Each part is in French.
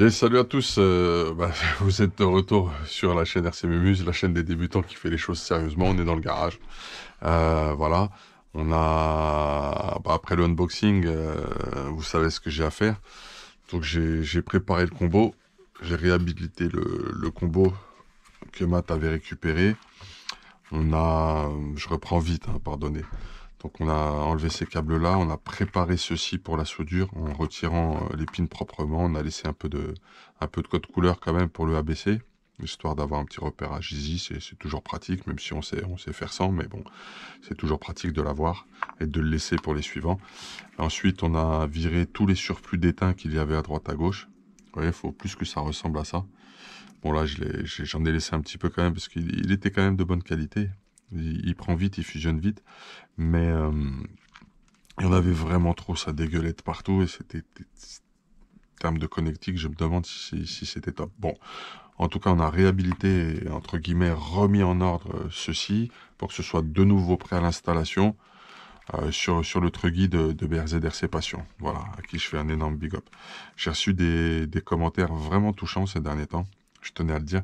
Et salut à tous, vous êtes de retour sur la chaîne RC Mémuse, la chaîne des débutants qui fait les choses sérieusement. On est dans le garage. Voilà, on a après le unboxing, vous savez ce que j'ai à faire. Donc j'ai préparé le combo, j'ai réhabilité le combo que Matt avait récupéré. Je reprends vite, hein, pardonnez. Donc on a enlevé ces câbles-là, on a préparé ceci pour la soudure en retirant les pins proprement. On a laissé un peu de code couleur quand même pour le ABC, histoire d'avoir un petit repérage easy. C'est toujours pratique, même si on sait faire sans, mais bon, c'est toujours pratique de l'avoir et de le laisser pour les suivants. Ensuite, on a viré tous les surplus d'étain qu'il y avait à droite à gauche. Vous voyez, il faut plus que ça ressemble à ça. Bon là, j'en ai laissé un petit peu quand même parce qu'il était quand même de bonne qualité. Il prend vite, il fusionne vite, mais il y en avait vraiment trop, ça dégueulait de partout et c'était, en termes de connectique, je me demande si c'était top. Bon, en tout cas, on a réhabilité et, entre guillemets, remis en ordre ceci pour que ce soit de nouveau prêt à l'installation sur le Truggy de BRZRC Passion. Voilà, à qui je fais un énorme big up. J'ai reçu des commentaires vraiment touchants ces derniers temps, je tenais à le dire.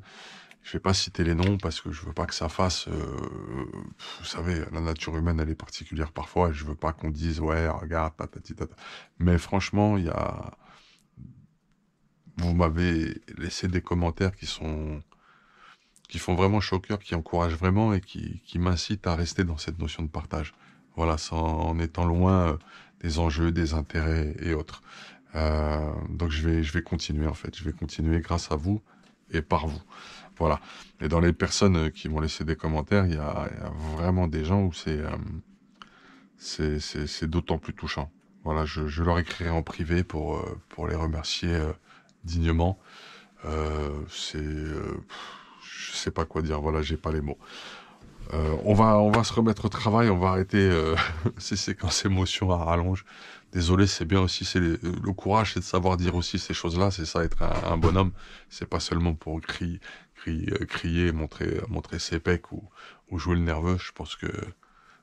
Je vais pas citer les noms parce que je veux pas que ça fasse... vous savez, la nature humaine, elle est particulière parfois. Et je veux pas qu'on dise, ouais, regarde, tatati, tata. Mais franchement, vous m'avez laissé des commentaires qui font vraiment chaud au cœur, qui encouragent vraiment et qui m'incitent à rester dans cette notion de partage. Voilà, en étant loin des enjeux, des intérêts et autres. Donc je vais continuer en fait. Je vais continuer grâce à vous et par vous. Voilà. Et dans les personnes qui m'ont laissé des commentaires, il y a vraiment des gens où c'est d'autant plus touchant. Voilà, je leur écrirai en privé pour les remercier dignement. Je sais pas quoi dire. Voilà, j'ai pas les mots. On va se remettre au travail. On va arrêter ces séquences émotions à rallonge. Désolé, c'est bien aussi. Le courage, c'est de savoir dire aussi ces choses-là. C'est ça, être un bonhomme. C'est pas seulement pour crier, montrer ses pecs ou jouer le nerveux. Je pense que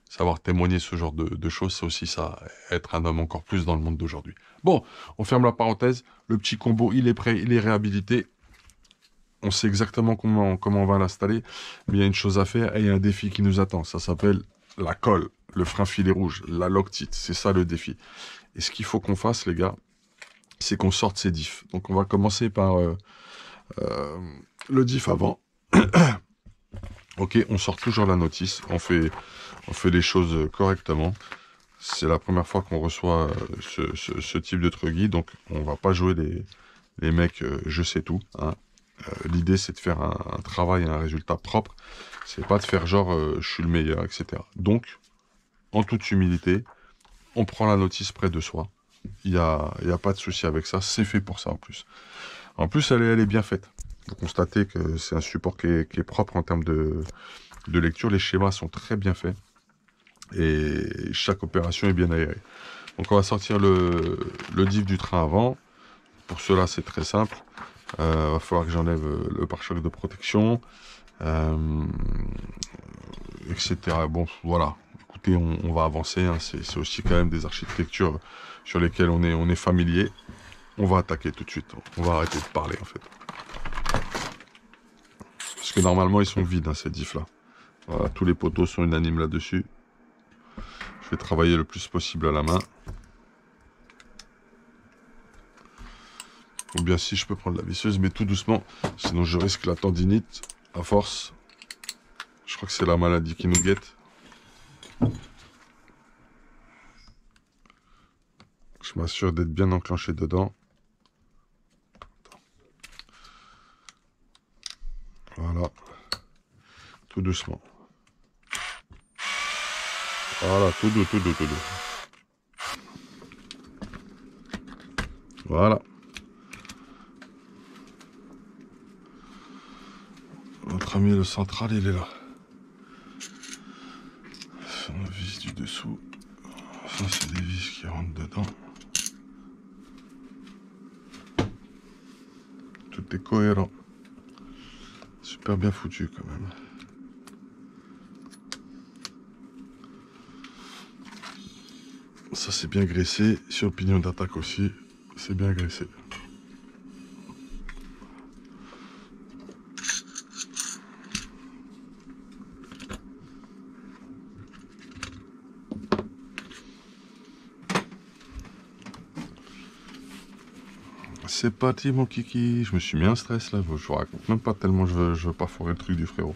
savoir témoigner ce genre de choses, c'est aussi ça, être un homme encore plus dans le monde d'aujourd'hui. Bon, on ferme la parenthèse. Le petit combo, il est prêt, il est réhabilité. On sait exactement comment on va l'installer, mais il y a une chose à faire et il y a un défi qui nous attend. Ça s'appelle la colle, le frein filet rouge, la loctite. C'est ça le défi. Et ce qu'il faut qu'on fasse, les gars, c'est qu'on sorte ces diffs. Donc on va commencer par euh, le diff avant. Ok, on sort toujours la notice. On fait les choses correctement. C'est la première fois qu'on reçoit ce type de truggy, donc on va pas jouer les mecs je sais tout. Hein. L'idée, c'est de faire un travail et un résultat propre. C'est pas de faire genre je suis le meilleur, etc. Donc, en toute humilité, on prend la notice près de soi. Il y a pas de souci avec ça. C'est fait pour ça en plus. En plus, elle est bien faite. Vous constatez que c'est un support qui est propre en termes de lecture. Les schémas sont très bien faits. Et chaque opération est bien aérée. Donc, on va sortir le diff du train avant. Pour cela, c'est très simple. Va falloir que j'enlève le pare-choc de protection. Euh, etc. Bon, voilà. Écoutez, on va avancer. Hein. C'est aussi quand même des architectures sur lesquelles on est familier. On va attaquer tout de suite. On va arrêter de parler, en fait. Parce que normalement, ils sont vides, hein, ces diffs-là. Voilà, tous les poteaux sont unanimes là-dessus. Je vais travailler le plus possible à la main. Ou bien si je peux prendre la visseuse, mais tout doucement. Sinon, je risque la tendinite à force. Je crois que c'est la maladie qui nous guette. Je m'assure d'être bien enclenché dedans. Voilà. Tout doucement. Voilà, tout doux, tout doux, tout doux. Voilà. Notre ami le central, il est là. On vis du dessous. Ça, c'est des vis qui rentrent dedans. Tout est cohérent. Super bien foutu quand même. Ça, c'est bien graissé. Sur le pignon d'attaque aussi, c'est bien graissé. c'est parti mon kiki. Je me suis mis un stress là, je vous raconte même pas tellement je veux pas foirer le truc du frérot.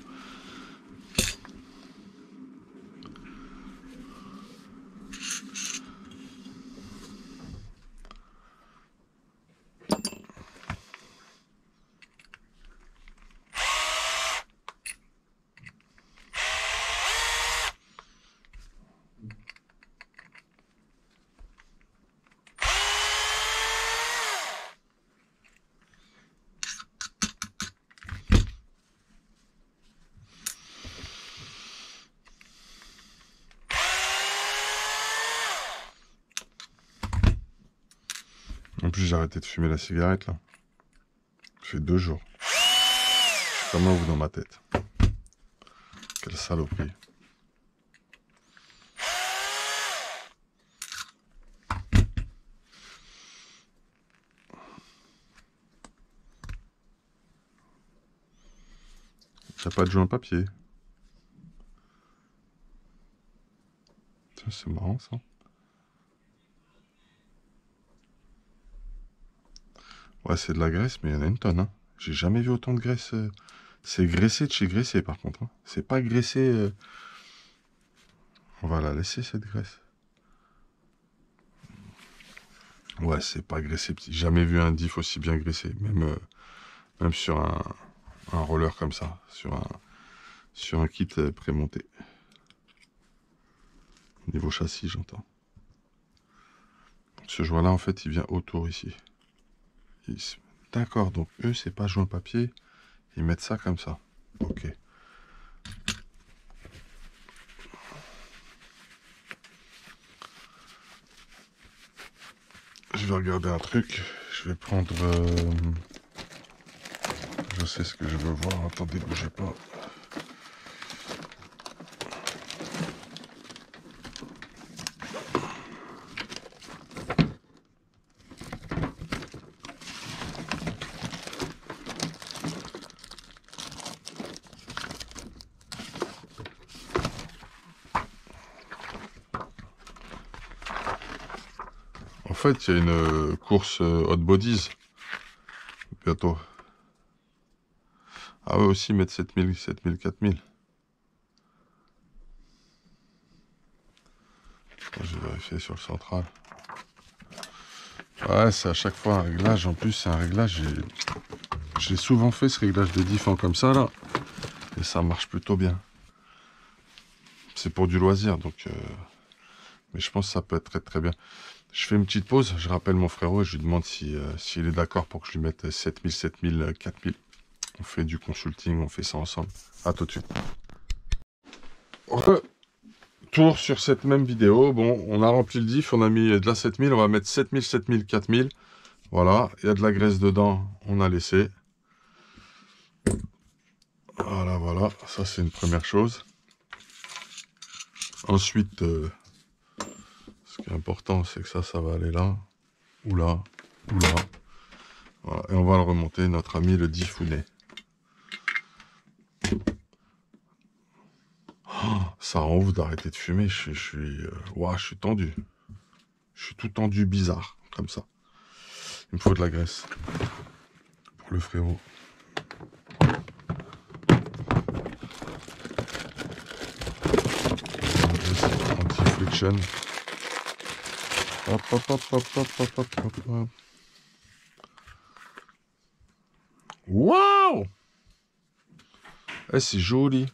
En plus, j'ai arrêté de fumer la cigarette, là. Ça fait 2 jours. Je suis comme un ouf dans ma tête. Quelle saloperie. T'as pas de joint papier. C'est marrant, ça. Ouais, c'est de la graisse, mais il y en a une tonne, hein. J'ai jamais vu autant de graisse. C'est graissé de chez graissé, par contre. Hein. C'est pas graissé... On va la laisser, cette graisse. Ouais, c'est pas graissé. J'ai jamais vu un diff aussi bien graissé. Même sur un roller comme ça. Sur un kit prémonté. Niveau châssis, j'entends. Ce joint-là, en fait, il vient autour ici. D'accord, donc eux, c'est pas joint papier. Ils mettent ça comme ça. Ok. Je vais regarder un truc. Je vais prendre... Je sais ce que je veux voir. Attendez, bougez pas. En fait, il y a une course Hot Bodies bientôt. Ah ouais, aussi mettre 7000, 4000. Je vais vérifier sur le central. Ouais, c'est à chaque fois un réglage. En plus, c'est un réglage. J'ai souvent fait ce réglage de diff comme ça, là. Et ça marche plutôt bien. C'est pour du loisir, donc... Mais je pense que ça peut être très très bien. Je fais une petite pause, je rappelle mon frérot et je lui demande s'il est d'accord pour que je lui mette 7000, 4000. On fait du consulting, on fait ça ensemble. À tout de suite. Retour sur cette même vidéo. Bon, on a rempli le diff, on a mis de la 7000, on va mettre 7000, 4000. Voilà, il y a de la graisse dedans, on a laissé. Voilà, voilà, ça c'est une première chose. Ensuite, ce qui est important, c'est que ça va aller là, ou là, ou là. Voilà, et on va le remonter, notre ami le diffounet. Oh, ça rend ouf d'arrêter de fumer, je suis tendu. Je suis tout tendu, bizarre, comme ça. Il me faut de la graisse. Pour le frérot. Anti-friction. Hop, hop, hop, hop, hop, hop, hop, hop, hop. Waouh! Eh, c'est joli.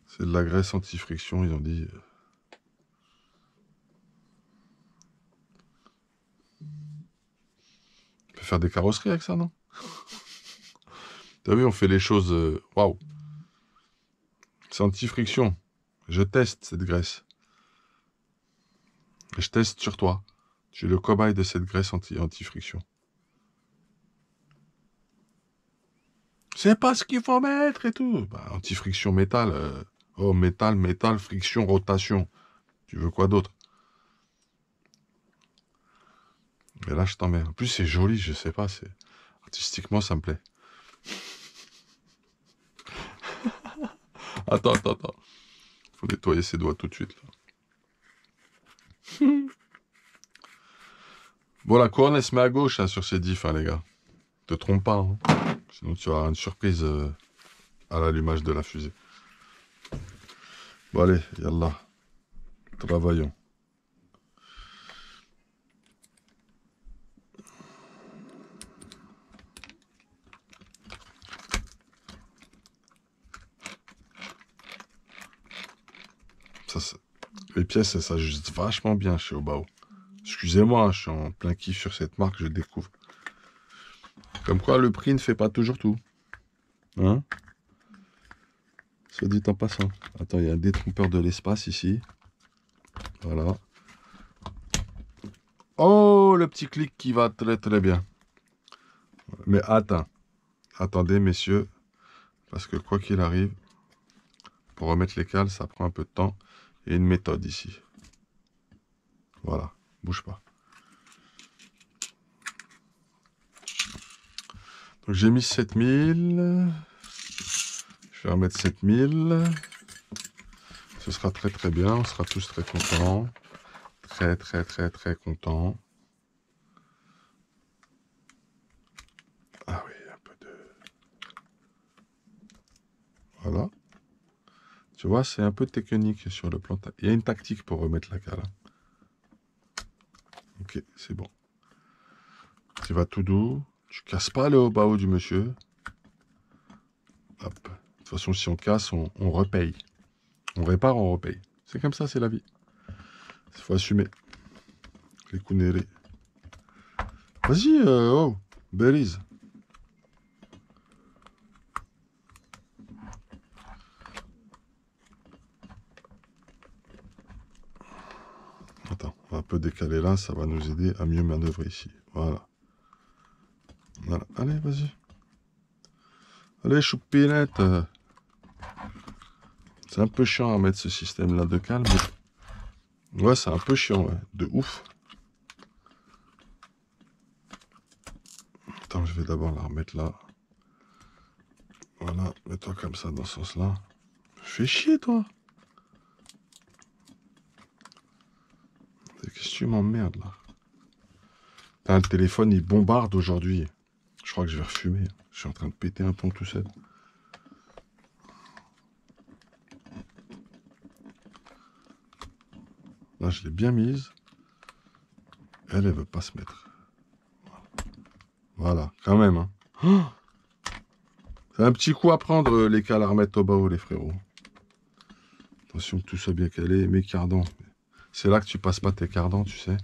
C'est de la graisse anti-friction, ils ont dit. On peut faire des carrosseries avec ça, non? T'as vu, on fait les choses... Waouh! C'est anti-friction. Je teste cette graisse. Et je teste sur toi. Tu es le cobaye de cette graisse anti-friction. C'est pas ce qu'il faut mettre et tout. Bah, anti-friction métal. Oh, métal, métal, friction, rotation. Tu veux quoi d'autre? Mais là, je t'en mets. En plus, c'est joli, je sais pas. Artistiquement, ça me plaît. Attends. Faut nettoyer ses doigts tout de suite, là. Bon, la couronne, elle se met à gauche hein, sur ces diffs, hein, les gars. Te trompe pas, hein. Sinon tu auras une surprise à l'allumage de la fusée. Bon, allez, yallah. Travaillons. Les pièces, elles s'ajustent vachement bien chez Obao. Excusez-moi, je suis en plein kiff sur cette marque, je découvre. Comme quoi, le prix ne fait pas toujours tout. Hein? Soit dit en passant. Attends, il y a un détrompeur de l'espace ici. Voilà. Oh, le petit clic qui va très très bien. Mais attendez messieurs, parce que quoi qu'il arrive, pour remettre les cales, ça prend un peu de temps. Il y a une méthode ici. Voilà, bouge pas. Donc j'ai mis 7000. Je vais remettre 7000. Ce sera très très bien, on sera tous très contents. Très très très très contents. Ah oui, un peu de... Voilà. Tu vois, c'est un peu technique sur le plan. Il y a une tactique pour remettre la cale. Ok, c'est bon. Tu vas tout doux. Tu casses pas le haut-bas du monsieur. Hop. De toute façon, si on casse, on repaye. On répare, on repaye. C'est comme ça, c'est la vie. Il faut assumer. Les counerés. Vas-y, oh, Belize. Attends, on va un peu décaler là, ça va nous aider à mieux manœuvrer ici. Voilà. Voilà. Allez, vas-y. Allez, choupinette. C'est un peu chiant à mettre ce système-là de calme. Ouais, c'est un peu chiant, ouais. De ouf. Attends, je vais d'abord la remettre là. Voilà, mets-toi comme ça dans ce sens-là. Fais chier, toi. Qu'est-ce que tu m'emmerdes, là? Ah, le téléphone, il bombarde aujourd'hui. Je crois que je vais refumer. Je suis en train de péter un pont tout seul. Là, je l'ai bien mise. Elle veut pas se mettre. Voilà, quand même. Hein. Oh, c'est un petit coup à prendre, les cales à remettre au bas, les frérots. Attention que tout soit bien calé. Mes cardans. C'est là que tu passes pas tes cardans, tu sais.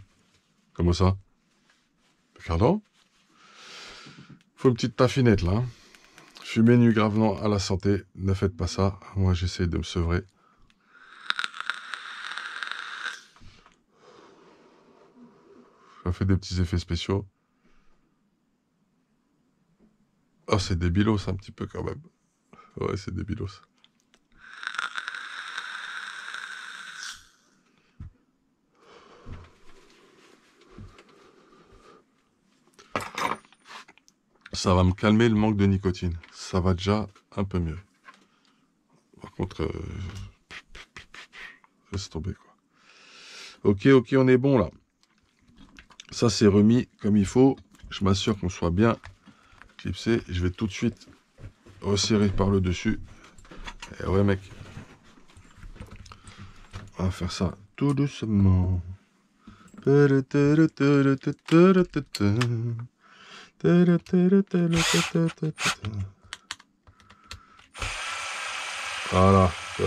Comment ça? Cardans? Faut une petite taffinette, là. Fumez nu gravement à la santé. Ne faites pas ça. Moi, j'essaie de me sevrer. Ça fait des petits effets spéciaux. Oh, c'est débilos un petit peu quand même. Ouais, c'est débilos. Ça va me calmer le manque de nicotine. Ça va déjà un peu mieux. Par contre, laisse tomber quoi. Ok, on est bon là. Ça c'est remis comme il faut. Je m'assure qu'on soit bien clipsé. Je vais tout de suite resserrer par le dessus. Et ouais mec. On va faire ça tout doucement. Voilà,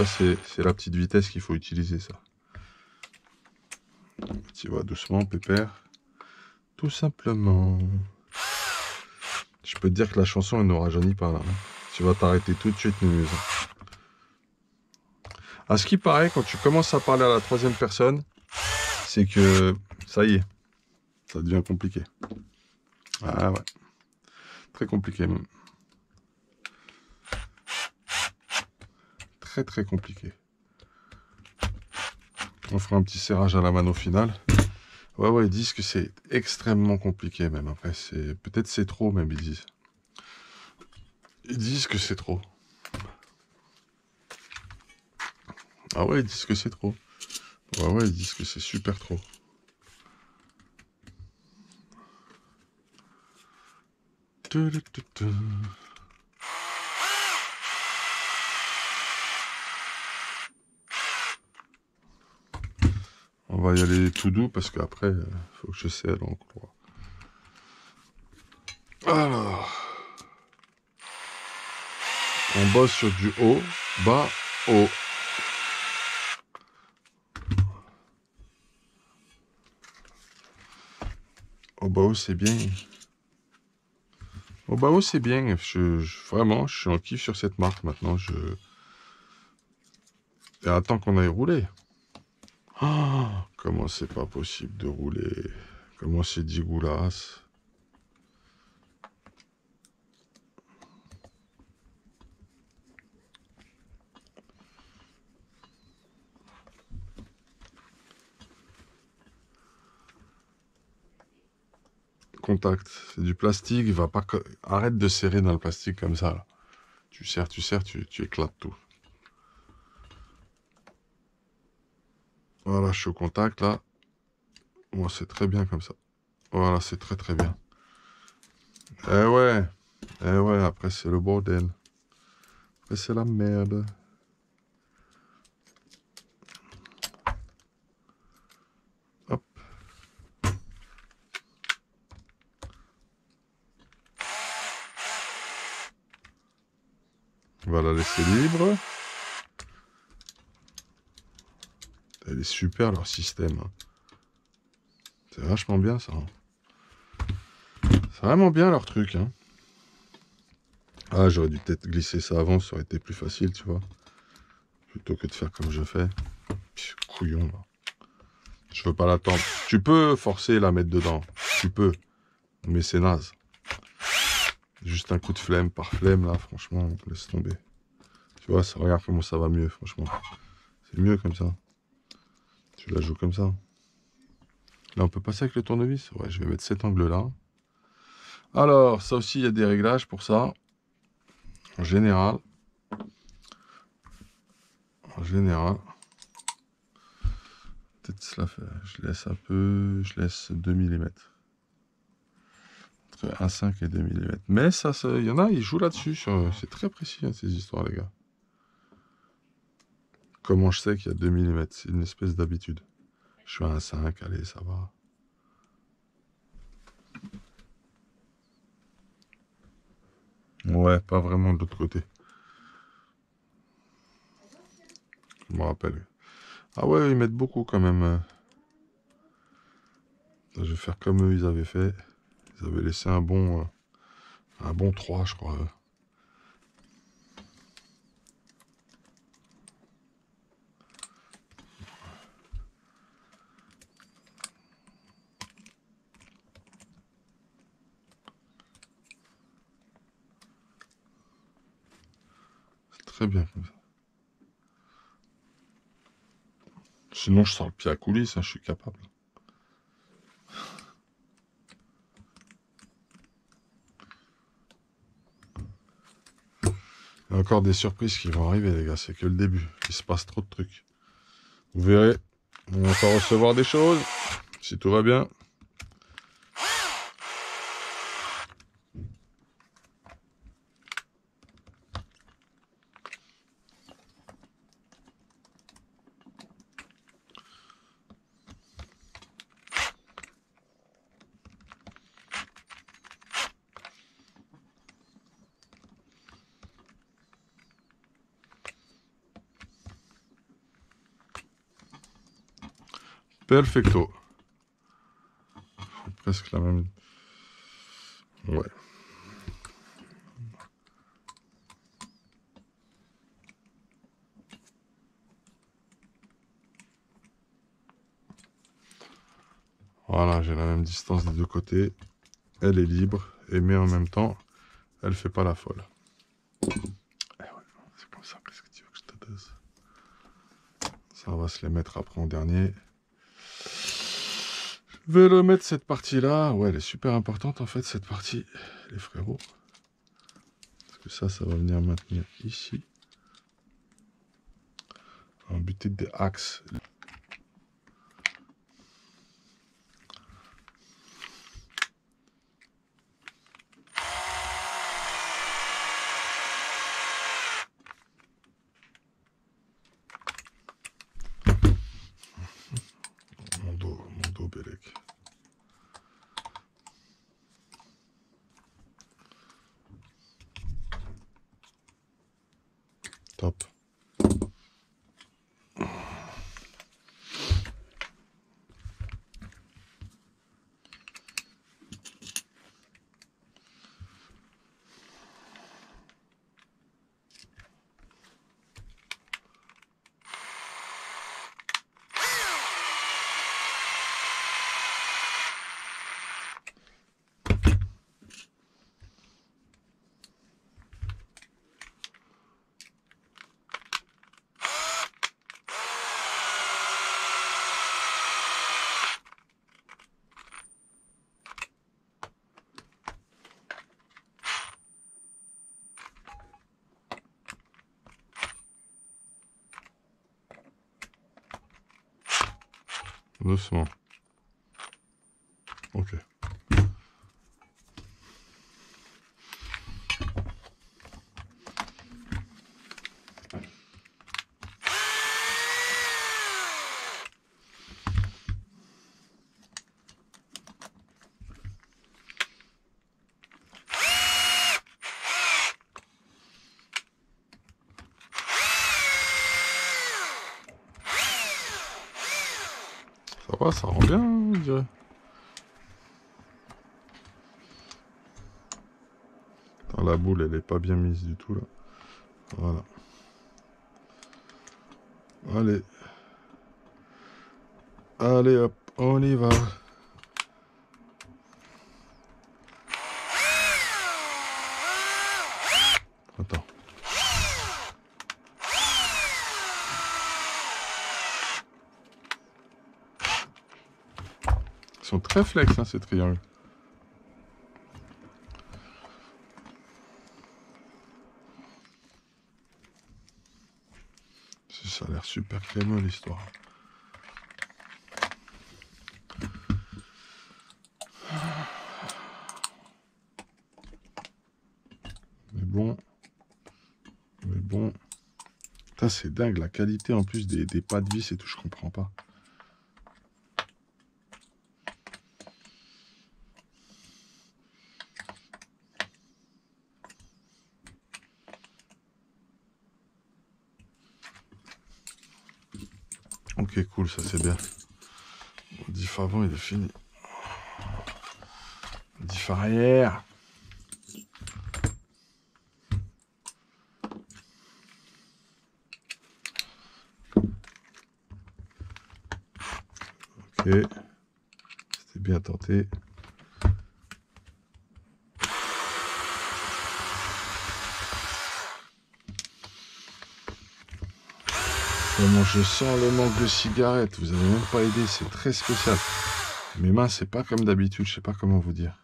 c'est la petite vitesse qu'il faut utiliser ça. Tu vois, doucement, pépère. Tout simplement. Je peux te dire que la chanson, elle ne rajeunit pas là. Hein. Tu vas t'arrêter tout de suite, Mimuse. À ce qui paraît, quand tu commences à parler à la troisième personne, c'est que ça y est, ça devient compliqué. Ah ouais. Très compliqué même. Très très compliqué. On fera un petit serrage à la mano finale. Ouais, ils disent que c'est extrêmement compliqué même. Après, peut-être c'est trop même, ils disent. Ils disent que c'est trop. Ah ouais, ils disent que c'est trop. Ouais, ils disent que c'est super trop. On va y aller tout doux parce qu'après, faut que je scelle en croix. Alors, on bosse sur du haut, bas, haut. Au bas haut, c'est bien. Au bas haut, c'est bien. Vraiment, je suis en kiff sur cette marque maintenant. Et attends qu'on aille rouler. Oh, comment c'est pas possible de rouler? Comment c'est dégueulasse? Contact, c'est du plastique. Va pas arrête de serrer dans le plastique comme ça. Là. Tu serres, tu éclates tout. Voilà, je suis au contact là. Moi, c'est très bien comme ça. Voilà, c'est très très bien. Eh ouais, après c'est le bordel. Après c'est la merde. Hop. On va la laisser libre. Elle est super leur système. C'est vachement bien ça. C'est vraiment bien leur truc. Hein. Ah, j'aurais dû peut-être glisser ça avant, ça aurait été plus facile, tu vois. Plutôt que de faire comme je fais. Pff, couillon, là. Je veux pas l'attendre. Tu peux forcer et la mettre dedans. Tu peux. Mais c'est naze. Juste un coup de flemme par flemme, là, franchement, laisse tomber. Tu vois, ça, regarde comment ça va mieux, franchement. C'est mieux comme ça. Tu la joues comme ça. Là, on peut passer avec le tournevis. Ouais, je vais mettre cet angle-là. Alors, ça aussi, il y a des réglages pour ça. En général. Peut-être cela fait. Je laisse un peu. Je laisse 2 mm. Entre 1,5 et 2 mm. Mais ça, il y en a, ils jouent là-dessus. C'est très précis, hein, ces histoires, les gars. Comment je sais qu'il y a 2 mm? C'est une espèce d'habitude. Je suis à 1,5, allez, ça va. Ouais, pas vraiment de l'autre côté. Je me rappelle. Ah ouais, ils mettent beaucoup quand même. Je vais faire comme eux, ils avaient fait. Ils avaient laissé un bon 3, je crois. C'est très bien comme ça. Sinon, je sors le pied à coulisses, hein, je suis capable. Il y a encore des surprises qui vont arriver, les gars. C'est que le début. Il se passe trop de trucs. Vous verrez, on va encore recevoir des choses, si tout va bien. Perfecto. C'est presque la même. Ouais. Voilà, j'ai la même distance des deux côtés. Elle est libre, mais en même temps, elle fait pas la folle. Eh ouais, c'est comme ça, qu'est-ce que tu veux que je te dise? Ça, on va se les mettre après en dernier. Je vais remettre cette partie-là. Ouais, elle est super importante en fait, cette partie, les frérots. Parce que ça va venir maintenir ici. On va buter des axes. Top. Doucement. Ok. Ça va, ça rend bien, je dirais. Attends, la boule, elle est pas bien mise du tout, là. Voilà. Allez. Allez, hop, on y va. Attends. Ils sont très flex, hein, ces triangles. Ça a l'air super crémeux, l'histoire. Mais bon. Mais bon. Putain, c'est dingue, la qualité en plus des pas de vis et tout, je comprends pas. Ok, cool, ça c'est bien. Le diff avant, il est fini. Le diff arrière. Ok. C'était bien tenté. Comment je sens le manque de cigarettes. Vous avez même pas aidé, c'est très spécial. Mes mains, c'est pas comme d'habitude, je sais pas comment vous dire.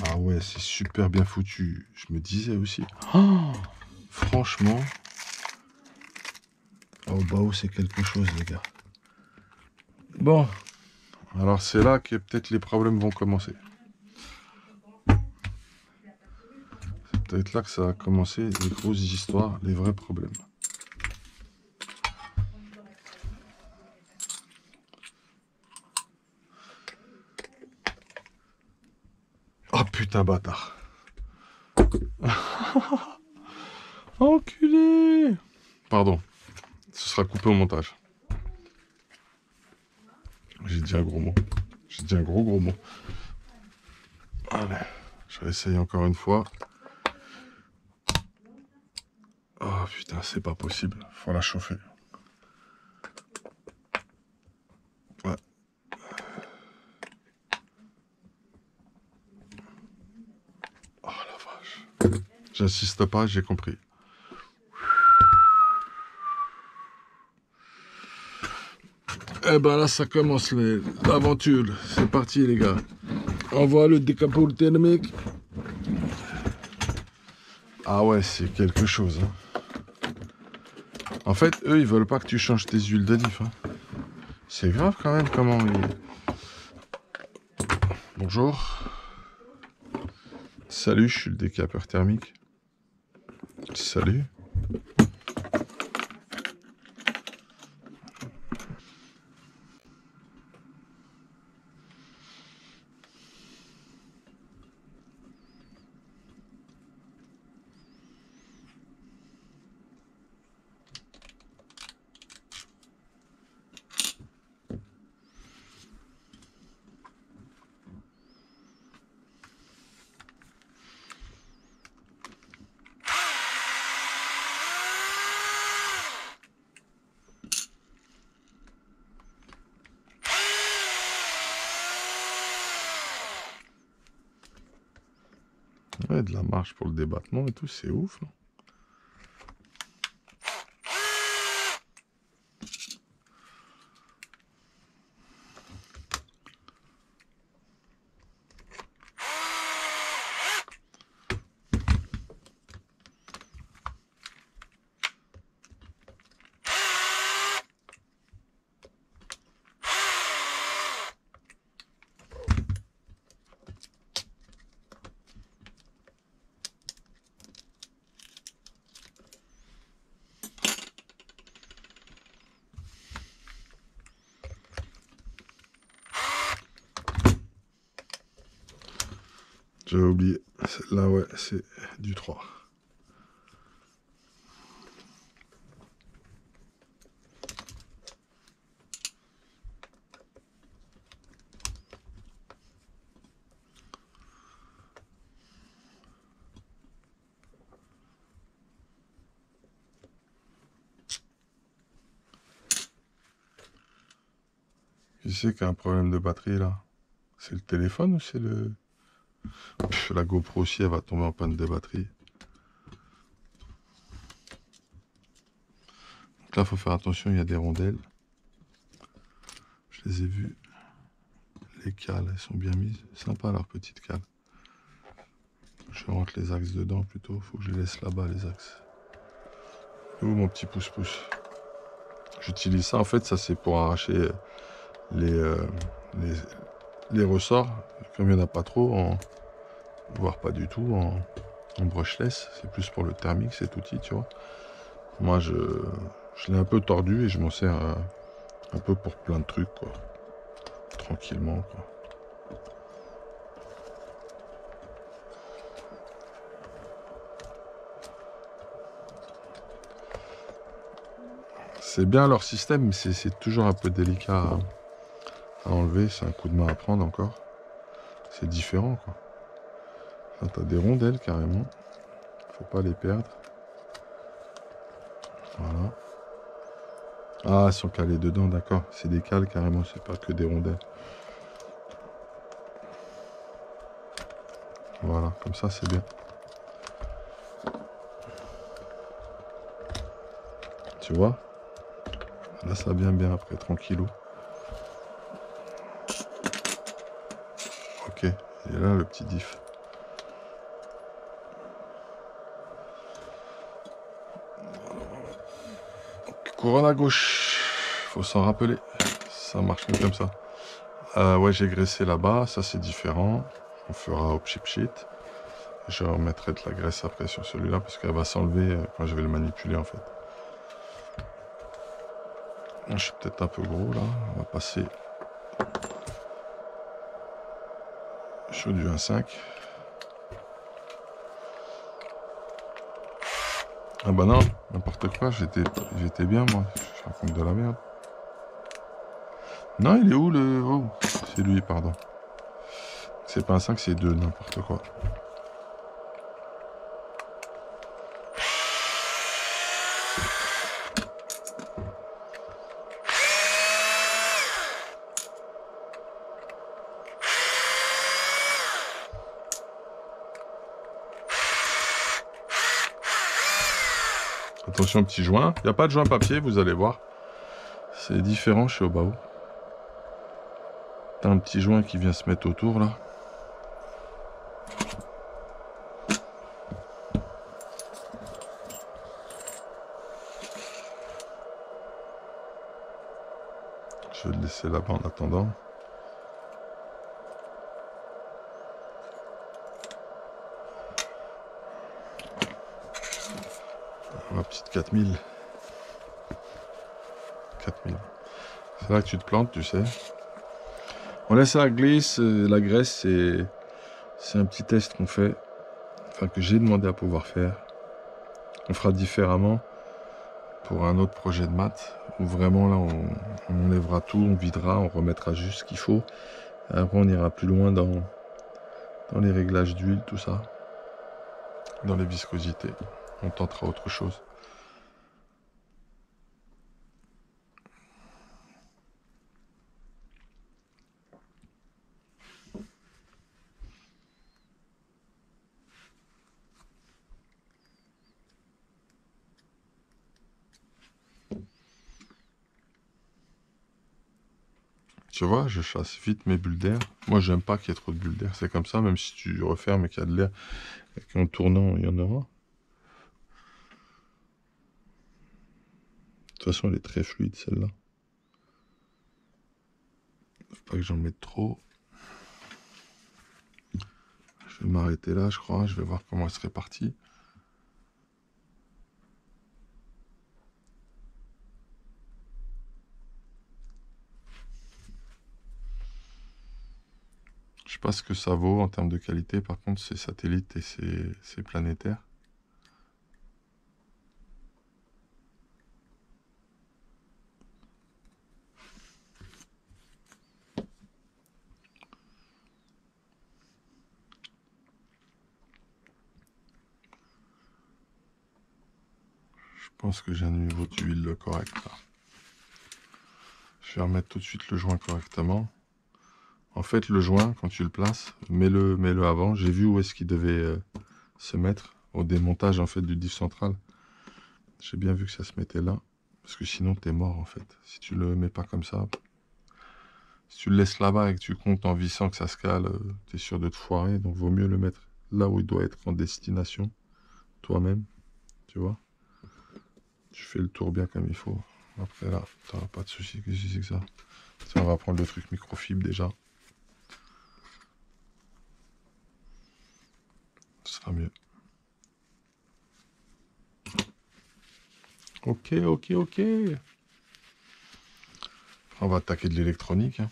Ah ouais, c'est super bien foutu. Je me disais aussi. Oh, franchement. Oh bah oh, c'est quelque chose, les gars. Bon. Alors c'est là que peut-être les problèmes vont commencer. C'est peut-être là que ça va commencer les grosses histoires, les vrais problèmes. Oh putain bâtard. Enculé. Pardon. Ce sera coupé au montage. J'ai dit un gros mot. J'ai dit un gros mot. Allez. Je vais essayer encore une fois. Oh putain, c'est pas possible. Faut la chauffer. Ouais. Oh la vache. J'insiste pas, j'ai compris. Eh ben là, ça commence l'aventure. C'est parti, les gars. On voit le décapot thermique. Ah ouais, c'est quelque chose. Hein. En fait, eux, ils veulent pas que tu changes tes huiles de diff. Hein. C'est grave quand même comment ils... Bonjour. Salut, je suis le décapeur thermique. Salut. Ouais, de la marge pour le débattement et tout, c'est ouf, non? J'avais oublié. Là, ouais, c'est du 3. Qui c'est qui a un problème de batterie, là? C'est le téléphone ou c'est le... Pff, la GoPro aussi, elle va tomber en panne de batterie. Donc là, il faut faire attention, il y a des rondelles. Je les ai vues. Les cales, elles sont bien mises. Sympa, leurs petites cales. Je rentre les axes dedans, plutôt. Faut que je les laisse là-bas, les axes. Où mon petit pouce-pouce? J'utilise ça, en fait, ça c'est pour arracher les, euh, les, les ressorts. Comme il n'y en a pas trop, voire pas du tout, en brushless. C'est plus pour le thermique, cet outil, tu vois. Moi, je l'ai un peu tordu et je m'en sers un peu pour plein de trucs, quoi. Tranquillement, quoi. C'est bien leur système, mais c'est toujours un peu délicat à enlever. C'est un coup de main à prendre encore. C'est différent, quoi. Là, t'as des rondelles, carrément. Faut pas les perdre. Voilà. Ah, elles sont calées dedans, d'accord. C'est des cales, carrément. C'est pas que des rondelles. Voilà, comme ça, c'est bien. Tu vois? Là, ça vient bien après, tranquillou. Ok. Et là, le petit diff. Couronne à gauche. Faut s'en rappeler. Ça marche mieux comme ça. Ouais, j'ai graissé là-bas. Ça, c'est différent. On fera au chip sheet. Je remettrai de la graisse après sur celui-là parce qu'elle va s'enlever quand je vais le manipuler, en fait. Je suis peut-être un peu gros, là. On va passer sur du 1.5. Ah bah non, n'importe quoi, j'étais bien, moi. Je raconte de la merde. Non, il est où le... Oh, c'est lui, pardon. C'est pas un 5, c'est 2, n'importe quoi. Attention, petit joint. Il n'y a pas de joint papier, vous allez voir. C'est différent chez Obao. T'as un petit joint qui vient se mettre autour, là. Je vais le laisser là-bas en attendant. Ma petite 4000. 4000. C'est là que tu te plantes, tu sais. On laisse la glisse, la graisse, c'est un petit test qu'on fait. Enfin, que j'ai demandé à pouvoir faire. On fera différemment pour un autre projet de maths. Où vraiment là, on enlèvera tout, on videra, on remettra juste ce qu'il faut. Et après, on ira plus loin dans les réglages d'huile, tout ça. Dans les viscosités. On tentera autre chose. Tu vois, je chasse vite mes bulles d'air. Moi, j'aime pas qu'il y ait trop de bulles d'air. C'est comme ça, même si tu refermes et qu'il y a de l'air, et qu'en tournant, il y en aura. De toute façon, elle est très fluide, celle-là. Faut pas que j'en mette trop. Je vais m'arrêter là, je crois. Je vais voir comment elle se répartit. Je sais pas ce que ça vaut en termes de qualité. Par contre, c'est satellite et c'est planétaire. Je pense que j'ai un niveau d'huile correct là. Je vais remettre tout de suite le joint correctement. En fait, le joint, quand tu le places, mets-le avant. J'ai vu où est-ce qu'il devait se mettre au démontage en fait du diff central. J'ai bien vu que ça se mettait là, parce que sinon t'es mort en fait. Si tu le mets pas comme ça, si tu le laisses là-bas et que tu comptes en vissant que ça se cale, t'es sûr de te foirer. Donc vaut mieux le mettre là où il doit être en destination, toi-même, tu vois. Tu fais le tour bien comme il faut. Après là, t'auras pas de soucis. Qu'est-ce que c'est que ça? Tiens, on va prendre le truc microfibre déjà. Ce sera mieux. Ok, ok, ok. On va attaquer de l'électronique. Hein.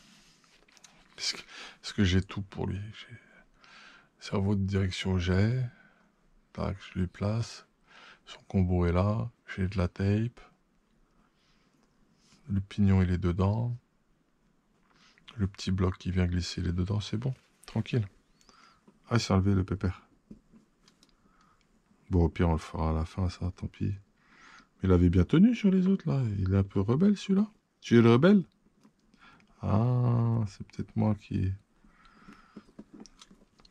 Est-ce que j'ai tout pour lui? Cerveau de direction, j'ai. Tac, je lui place. Son combo est là. J'ai de la tape. Le pignon, il est dedans. Le petit bloc qui vient glisser, il est dedans. C'est bon. Tranquille. Ah, il s'est enlevé le pépère. Bon, au pire, on le fera à la fin, ça, tant pis. Mais il avait bien tenu sur les autres, là. Il est un peu rebelle, celui-là. Tu es le rebelle? Ah, c'est peut-être moi qui...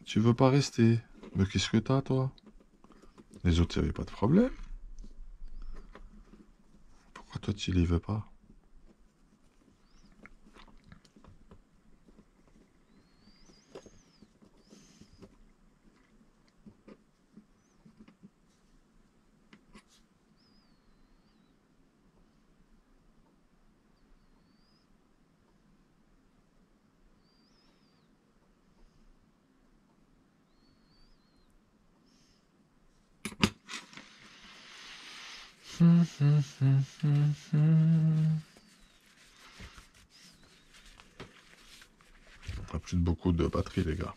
Tu veux pas rester? Mais qu'est-ce que t'as, toi? Les autres, il n'y avait pas de problème. Pourquoi toi, tu les veux pas? On a plus beaucoup de batterie, les gars.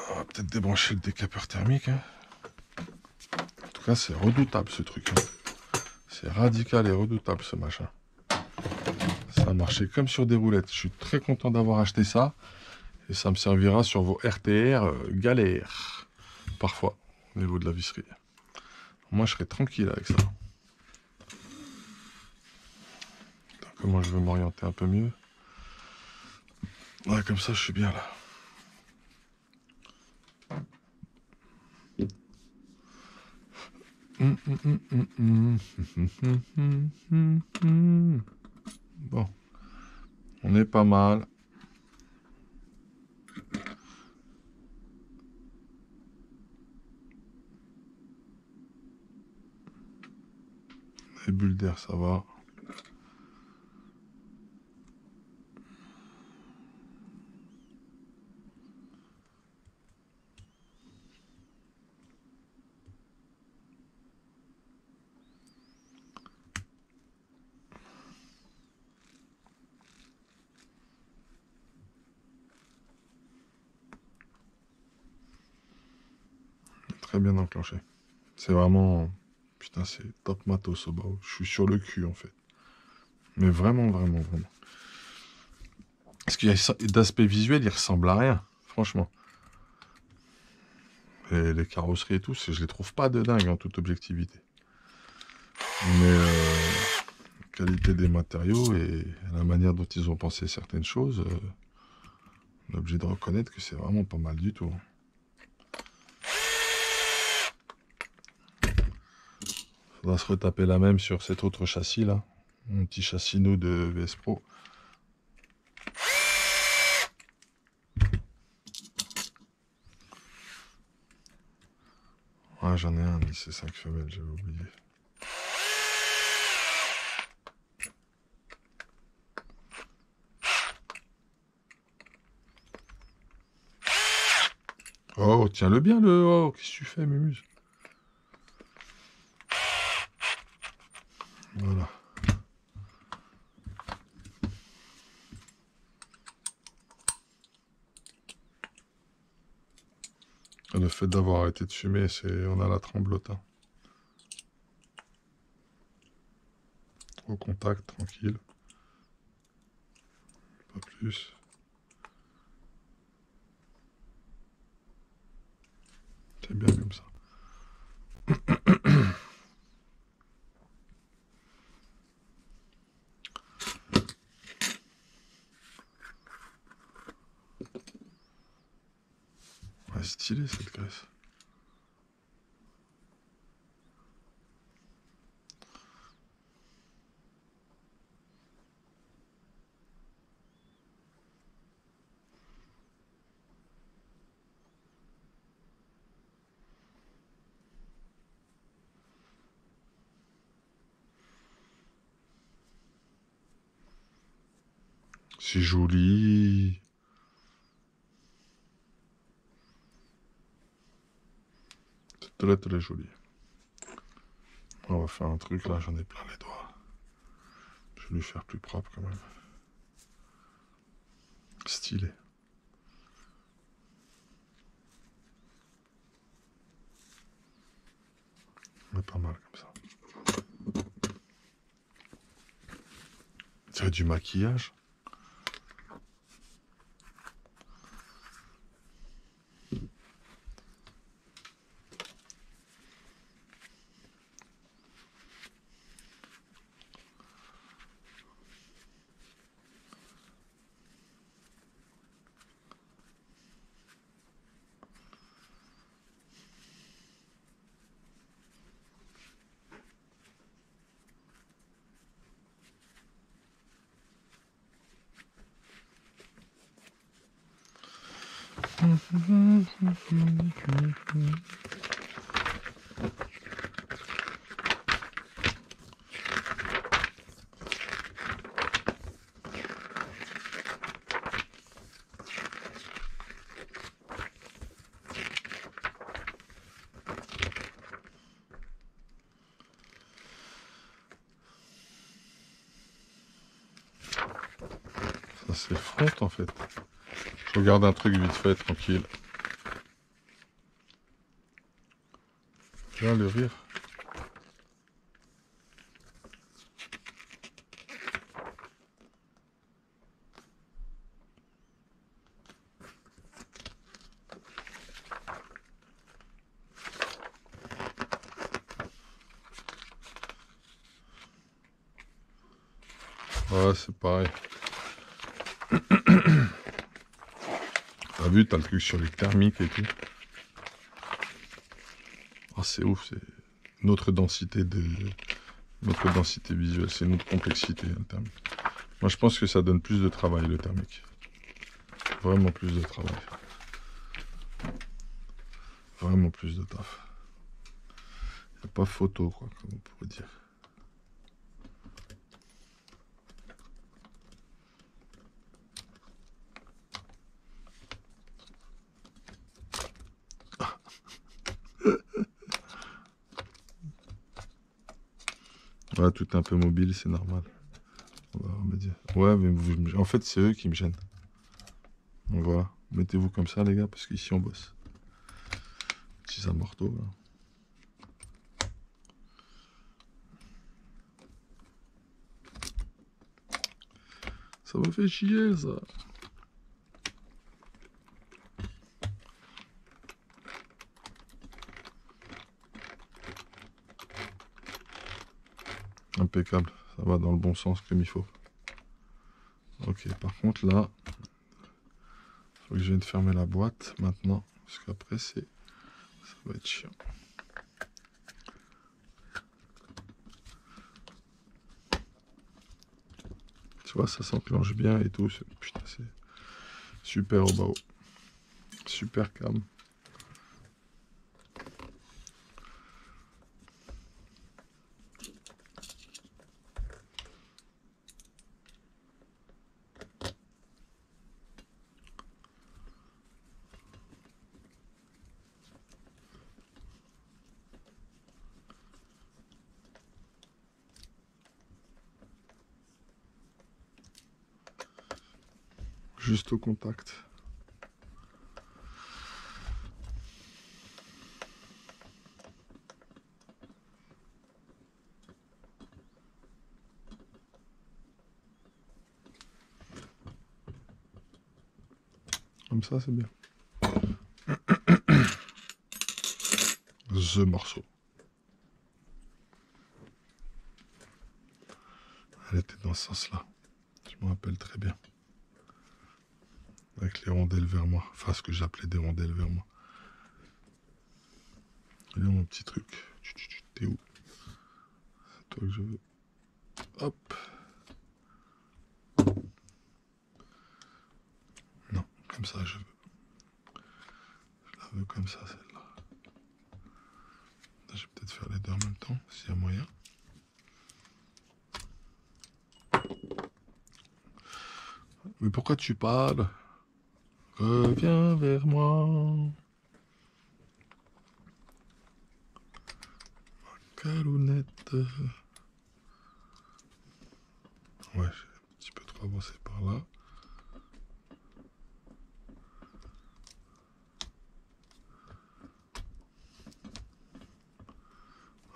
On va peut-être débrancher le décapeur thermique. Hein. En tout cas, c'est redoutable, ce truc. Hein. C'est radical et redoutable, ce machin. Ça a marché comme sur des roulettes. Je suis très content d'avoir acheté ça. Et ça me servira sur vos RTR galères. Parfois, au niveau de la visserie. Moi, je serai tranquille avec ça. Comment je veux m'orienter un peu mieux. Ouais, comme ça, je suis bien là. Bon, on est pas mal. Les bulles d'air, ça va. très bien enclenché. C'est vraiment... Putain, c'est top matos au bas. Je suis sur le cul, en fait. Mais vraiment, vraiment, vraiment. Parce qu'il y a d'aspect visuel, il ressemble à rien, franchement. Et les carrosseries et tout, je les trouve pas de dingue en toute objectivité. Mais la qualité des matériaux et la manière dont ils ont pensé certaines choses, on est obligé de reconnaître que c'est vraiment pas mal du tout. Faudra se retaper la même sur cet autre châssis là. Un petit châssis no de VS Pro. Ouais, j'en ai un, mais c'est 5 femelles, j'avais oublié. Oh, tiens-le bien le... Oh, qu'est-ce que tu fais, Mumuse? Voilà. Le fait d'avoir arrêté de fumer, c'est... On a la tremblote. Hein. Au contact, tranquille. Pas plus. C'est bien comme ça. Ouais, stylé cette graisse. C'est joli. C'est très très joli. On va faire un truc là, j'en ai plein les doigts. Je vais lui faire plus propre quand même. Stylé. Mais pas mal comme ça. C'est du maquillage. Ça c'est le front en fait. Je regarde un truc vite fait, tranquille. Là, le rire. Ouais, c'est pareil. T'as vu, t'as le truc sur les thermiques et tout. Ah, c'est ouf, c'est notre densité visuelle, c'est notre complexité, le thermique. Moi, je pense que ça donne plus de travail, le thermique. Vraiment plus de travail. Vraiment plus de taf. Il n'y a pas photo, quoi, comme on pourrait dire. Ouais, tout est un peu mobile, c'est normal. On va me dire. Ouais, mais en fait, c'est eux qui me gênent. Donc voilà, mettez-vous comme ça, les gars, parce qu'ici, on bosse. petits amortos là. Ça me fait chier ça. Impeccable, ça va dans le bon sens comme il faut. Ok, par contre là, il faut que je vienne fermer la boîte maintenant, parce qu'après ça va être chiant. Tu vois, ça s'enclenche bien et tout. Putain, c'est super au bas. Super calme. Juste au contact. Comme ça, c'est bien. The morceau. Elle était dans ce sens-là. Je me rappelle très bien. Avec les rondelles vers moi. Enfin, ce que j'appelais des rondelles vers moi. Allez, mon petit truc. T'es où? C'est toi que je veux. Hop. Non, comme ça, je veux. Je la veux comme ça, celle-là. Je vais peut-être faire les deux en même temps, s'il y a moyen. Mais pourquoi tu parles? Reviens vers moi. Calounette. Ouais, j'ai un petit peu trop avancé par là.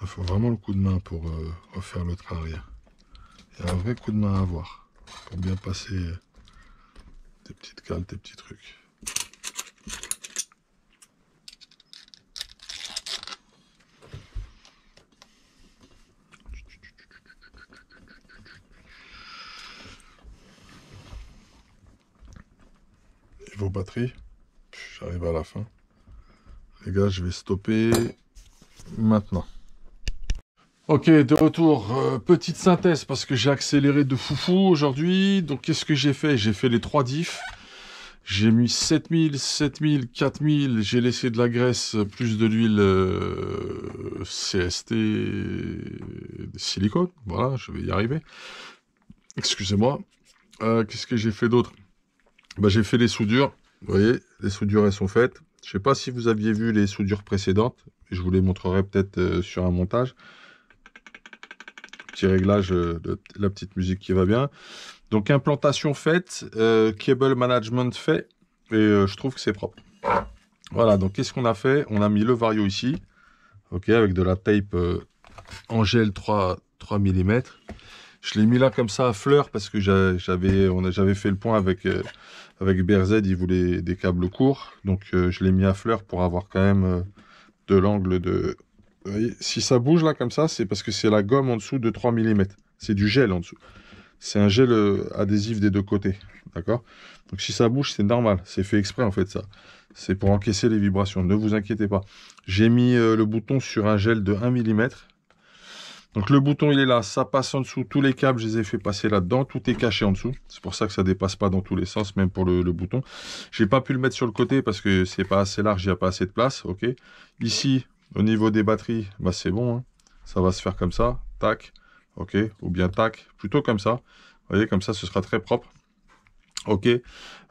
Il faut vraiment le coup de main pour refaire le train arrière. Il y a un vrai coup de main à avoir pour bien passer tes petites cales, tes petits trucs. Niveau batterie, j'arrive à la fin. Les gars, je vais stopper maintenant. Ok, de retour, petite synthèse parce que j'ai accéléré de foufou aujourd'hui. Donc qu'est-ce que j'ai fait? J'ai fait les 3 diffs. J'ai mis 7000, 7000, 4000. J'ai laissé de la graisse, plus de l'huile CST de silicone. Voilà, je vais y arriver. Excusez-moi. Qu'est-ce que j'ai fait d'autre? Bah, j'ai fait les soudures. Vous voyez, les soudures, elles sont faites. Je sais pas si vous aviez vu les soudures précédentes. Je vous les montrerai peut-être sur un montage. Petit réglage de la petite musique qui va bien. Donc, implantation faite. Cable management fait. Et je trouve que c'est propre. Voilà, donc qu'est-ce qu'on a fait? On a mis le Vario ici. Ok, avec de la tape en gel 3 mm. Je l'ai mis là comme ça à fleur parce que j'avais fait le point avec BRZ, il voulait des câbles courts. Donc je l'ai mis à fleur pour avoir quand même de l'angle de... Vous voyez, si ça bouge là comme ça, c'est parce que c'est la gomme en dessous de 3 mm. C'est du gel en dessous. C'est un gel adhésif des deux côtés. D'accord? Donc si ça bouge, c'est normal. C'est fait exprès en fait ça. C'est pour encaisser les vibrations. Ne vous inquiétez pas. J'ai mis le bouton sur un gel de 1 mm. Donc le bouton il est là, ça passe en dessous, tous les câbles je les ai fait passer là-dedans, tout est caché en dessous, c'est pour ça que ça dépasse pas dans tous les sens, même pour le bouton. J'ai pas pu le mettre sur le côté parce que c'est pas assez large, il n'y a pas assez de place, ok. Ici, au niveau des batteries, bah c'est bon, hein. Ça va se faire comme ça, tac, ok, ou bien tac, plutôt comme ça, vous voyez, comme ça ce sera très propre. Ok,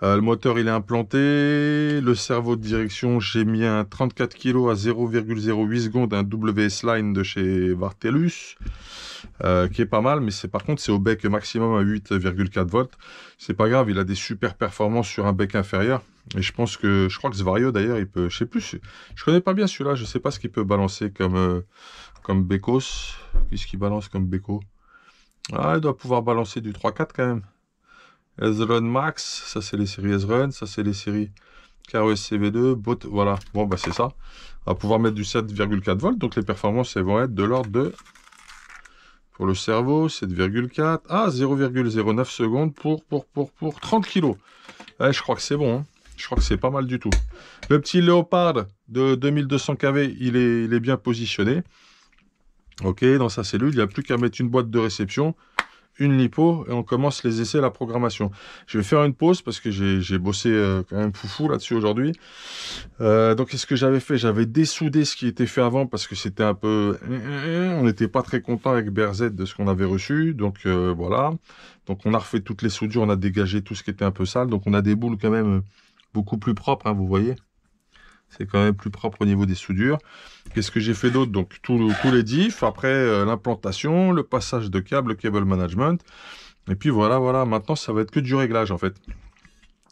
le moteur il est implanté, le servo de direction, j'ai mis un 34 kg à 0,08 secondes, un WS Line de chez Vartelus, qui est pas mal, mais par contre c'est au bec maximum à 8,4 volts. C'est pas grave, il a des super performances sur un bec inférieur. Et je crois que ce Vario d'ailleurs, il peut, je sais plus, je connais pas bien celui-là, je sais pas ce qu'il peut balancer comme Bécos. Qu'est-ce qu'il balance comme Béco? Ah, il doit pouvoir balancer du 3,4 quand même. S-Run Max, ça c'est les séries S-Run, ça c'est les séries KOS CV2, voilà, bon bah c'est ça. On va pouvoir mettre du 7,4 volts, donc les performances elles vont être de l'ordre de, pour le cerveau, 7,4, ah 0,09 secondes pour 30 kg. Ouais, je crois que c'est bon, hein. Je crois que c'est pas mal du tout. Le petit Léopard de 2200 kV, il est bien positionné. Ok, dans sa cellule, il n'y a plus qu'à mettre une boîte de réception, une lipo et on commence les essais, la programmation. Je vais faire une pause parce que j'ai bossé quand même foufou là-dessus aujourd'hui. Donc qu'est-ce que j'avais fait? J'avais dessoudé ce qui était fait avant parce que c'était un peu... On n'était pas très content avec BRZ de ce qu'on avait reçu. Donc voilà. Donc on a refait toutes les soudures, on a dégagé tout ce qui était un peu sale. Donc on a des boules quand même beaucoup plus propres, hein, vous voyez. C'est quand même plus propre au niveau des soudures. Qu'est-ce que j'ai fait d'autre? Donc tous les diffs, après l'implantation, le passage de câble, le cable management. Et puis voilà, maintenant ça va être que du réglage en fait.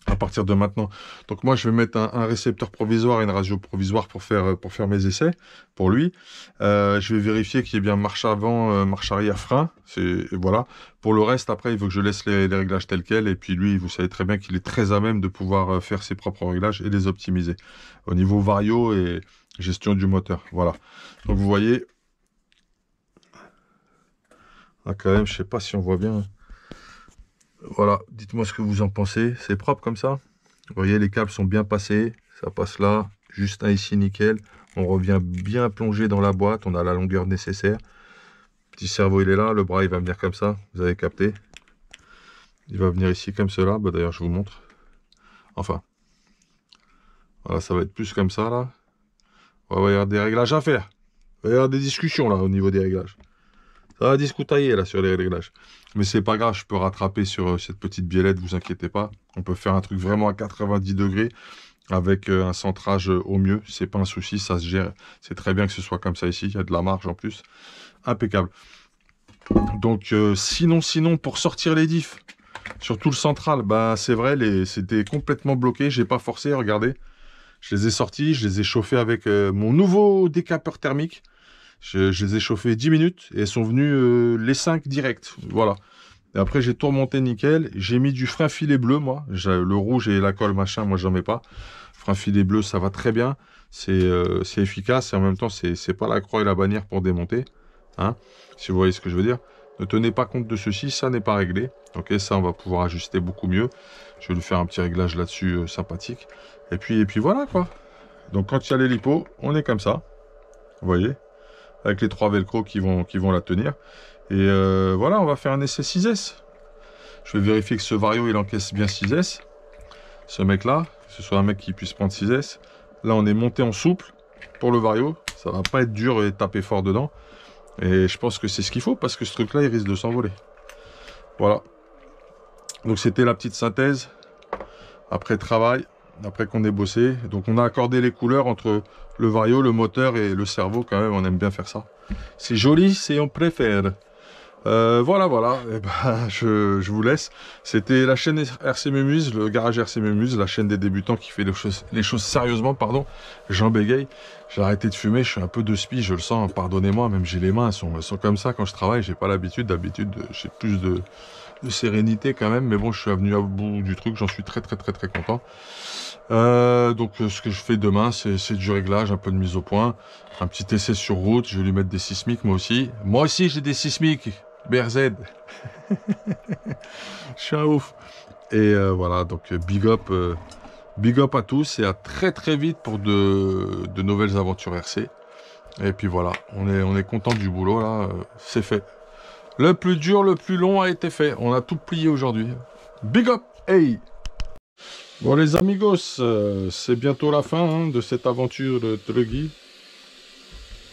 À partir de maintenant. Donc moi je vais mettre un récepteur provisoire et une radio provisoire pour faire mes essais, pour lui. Je vais vérifier qu'il y ait bien marche avant, marche arrière, frein. Et voilà. Pour le reste, après, il faut que je laisse les réglages tels quels. Et puis lui, vous savez très bien qu'il est très à même de pouvoir faire ses propres réglages et les optimiser. Au niveau vario et gestion du moteur. Voilà. Donc vous voyez. Ah, quand même, je sais pas si on voit bien. Voilà, dites-moi ce que vous en pensez. C'est propre comme ça? Vous voyez, les câbles sont bien passés. Ça passe là. Juste un ici, nickel. On revient bien plongé dans la boîte. On a la longueur nécessaire. Petit cerveau, il est là. Le bras, il va venir comme ça. Vous avez capté? Il va venir ici comme cela. Bah, d'ailleurs, je vous montre. Enfin. Voilà, ça va être plus comme ça, là. On va y avoir des réglages à faire. Il va y avoir des discussions, là, au niveau des réglages. Ça va discutailler là sur les réglages. Mais c'est pas grave, je peux rattraper sur cette petite biellette, vous inquiétez pas. On peut faire un truc vraiment à 90 degrés avec un centrage au mieux. C'est pas un souci, ça se gère. C'est très bien que ce soit comme ça ici. Il y a de la marge en plus. Impeccable. Donc sinon, pour sortir les diffs, surtout le central, bah c'est vrai, c'était complètement bloqué. J'ai pas forcé, regardez. Je les ai sortis, je les ai chauffés avec mon nouveau décapeur thermique. Je les ai chauffés 10 minutes et elles sont venues les 5 directs. Voilà. Et après, j'ai tout remonté nickel. J'ai mis du frein filet bleu, moi. Le rouge et la colle, machin, moi, j'en mets pas. Frein filet bleu, ça va très bien. C'est efficace et en même temps, c'est pas la croix et la bannière pour démonter. Hein, si vous voyez ce que je veux dire. Ne tenez pas compte de ceci, ça n'est pas réglé. Ok, ça, on va pouvoir ajuster beaucoup mieux. Je vais lui faire un petit réglage là-dessus sympathique. Et puis voilà, quoi. Donc, quand il y a les lipos, on est comme ça. Vous voyez, avec les 3 velcro qui vont la tenir. Et voilà, on va faire un essai 6S. Je vais vérifier que ce Vario, il encaisse bien 6S. Ce mec-là, que ce soit un mec qui puisse prendre 6S. Là, on est monté en souple pour le Vario. Ça va pas être dur et taper fort dedans. Et je pense que c'est ce qu'il faut parce que ce truc-là, il risque de s'envoler. Voilà. Donc, c'était la petite synthèse. Après travail, après qu'on ait bossé. Donc, on a accordé les couleurs entre le Vario, le moteur et le cerveau. Quand même, on aime bien faire ça. C'est joli, c'est on préfère. Voilà. Et ben, je vous laisse. C'était la chaîne RC Mémuse, le garage RC Mémuse, la chaîne des débutants qui fait les choses sérieusement, pardon. Jean bégaye. J'ai arrêté de fumer, je suis un peu de spi, je le sens, pardonnez-moi, même j'ai les mains, elles sont comme ça quand je travaille, j'ai pas l'habitude, d'habitude j'ai plus de sérénité quand même, mais bon, je suis venu à bout du truc, j'en suis très content. Donc ce que je fais demain, c'est du réglage, un peu de mise au point, un petit essai sur route, je vais lui mettre des sismiques moi aussi. Moi aussi j'ai des sismiques, BRZ. Je suis un ouf. Et voilà, donc big up à tous et à très vite pour de nouvelles aventures RC. Et puis voilà, on est content du boulot là, c'est fait. Le plus dur, le plus long a été fait. On a tout plié aujourd'hui. Big up, hey! Bon les amigos, c'est bientôt la fin hein, de cette aventure de Truggy.